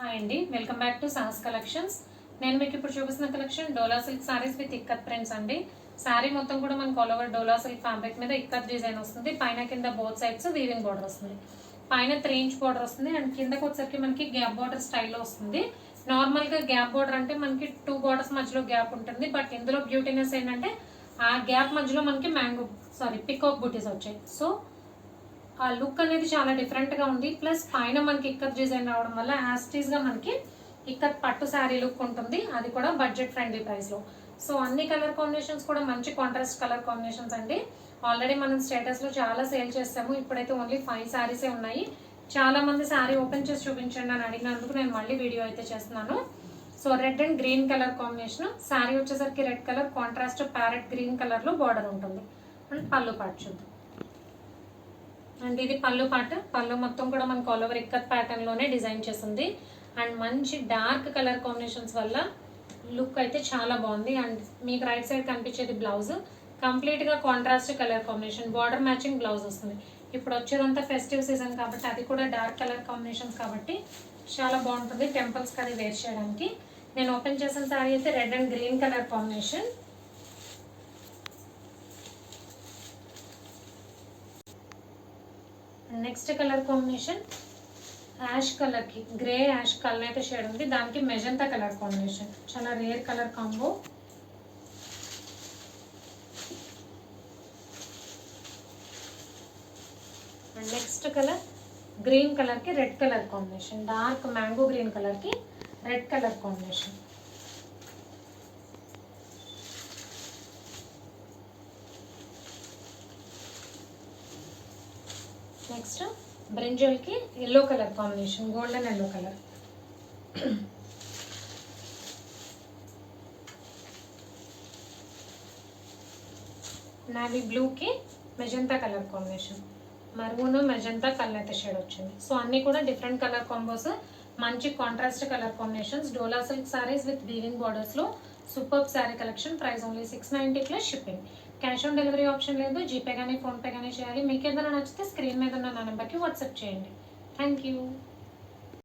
Hi అండి, welcome back to Sahas collections. నేను మీకు ఇప్పుడు చూపిస్తున్న collection dola silk saris with ikat prints అండి. సారీ మొత్తం కూడా మనకు ఆల్ ఓవర్ డోలా సిల్క్ ఫ్యాబ్రిక్ మీద ఇక్కత్ డిజైన్ వస్తుంది. పైన కింద బోత్ సైడ్స్ వీవింగ్ బోర్డర్ వస్తుంది. పైన 3 ఇంచ్ బోర్డర్ వస్తుంది అండ్ కిందకి వచ్చేసరికి మనకి గ్యాప్ బోర్డర్ స్టైల్లో వస్తుంది. నార్మల్ గా గ్యాప్ బోర్డర్ అంటే మనకి 2 బోర్డర్స్ మధ్యలో గ్యాప్ ఉంటుంది. బట్ ఇందులో బ్యూటీనెస్ ఏంటంటే ఆ గ్యాప్ మధ్యలో మనకి పికాక్ బూటీస్ వచ్చాయి. సో ఆ లుక్ అనేది చాలా డిఫరెంట్ గా ఉంది. ప్లస్ పైన మనకి ఇక్కత్ డిజైన్ రావడం వల్ల యాస్టీస్ గా మనకి ఇక్కత్ పట్టు శారీ లుక్ ఉంటుంది. అది కూడా బడ్జెట్ ఫ్రెండ్లీ ప్రైస్ లో. సో అన్ని కలర్ కాంబినేషన్స్ కూడా మంచి కాంట్రాస్ట్ కలర్ కాంబినేషన్స్ అండి. ఆల్రెడీ మనం స్టేటస్ లో చాలా సేల్ చేస్తాము. ఇప్పుడైతే ఓన్లీ 5 శారీసే ఉన్నాయి. చాలా మంది శారీ ఓపెన్ చేసి చూపించండి అని అడిగినందుకు నేను మళ్ళీ వీడియో అయితే చేస్తున్నాను. So red and green colour combination. Sari వచ్చేసరికి red colour contrast parrot green colour లో బార్డర్ ఉంటుంది. అండ్ పళ్ళు పాటు చూద్దాం. అండ్ ఇది పళ్ళు మొత్తం కూడా మనకు ఆల్ ఓవర్ ఇక్కత్ ప్యాటర్న్ లోనే డిజైన్ చేసింది. అండ్ మంచి డార్క్ కలర్ కాంబినేషన్స్ వల్ల లుక్ అయితే చాలా బాగుంది. అండ్ మీకు రైట్ సైడ్ కనిపించేది బ్లౌజ్ కంప్లీట్ గా contrast colour combination, border matching blouse వస్తుంది. ఇప్పుడు వచ్చేదంతా ఫెస్టివ్ సీజన్ కాబట్టి అది కూడా డార్క్ కలర్ కాంబినేషన్స్ కాబట్టి చాలా బాగుంటుంది టెంపుల్స్ కి అది వేర్ చేయడానికి. నేను ఓపెన్ చేసిన సారీ అయితే red and green colour combination. Next colour combination ash colour కి గ్రే యాష్ కలర్ అయితే షేడ్ ఉంది. దానికి మెజంతా కలర్ కాంబినేషన్, చాలా rare colour combo. And next colour green colour కి red colour combination, dark mango green colour కి red colour combination. Next brinjal కి yellow colour combination, golden yellow colour. Navy blue కి magenta colour combination, maroon magenta colour అయితే shade వచ్చింది. So అన్ని కూడా different colour combos, మంచి contrast colour combinations. Dola silk saris with weaving borders లో super sari collection. Price only 690 plus shipping. Cash on delivery option లేదు. GPay కానీ PhonePe కానీ చేయాలి. మీకు ఏదైనా నచ్చితే స్క్రీన్ మీద ఉన్న నా నెంబర్కి వాట్సాప్ చేయండి. Thank you.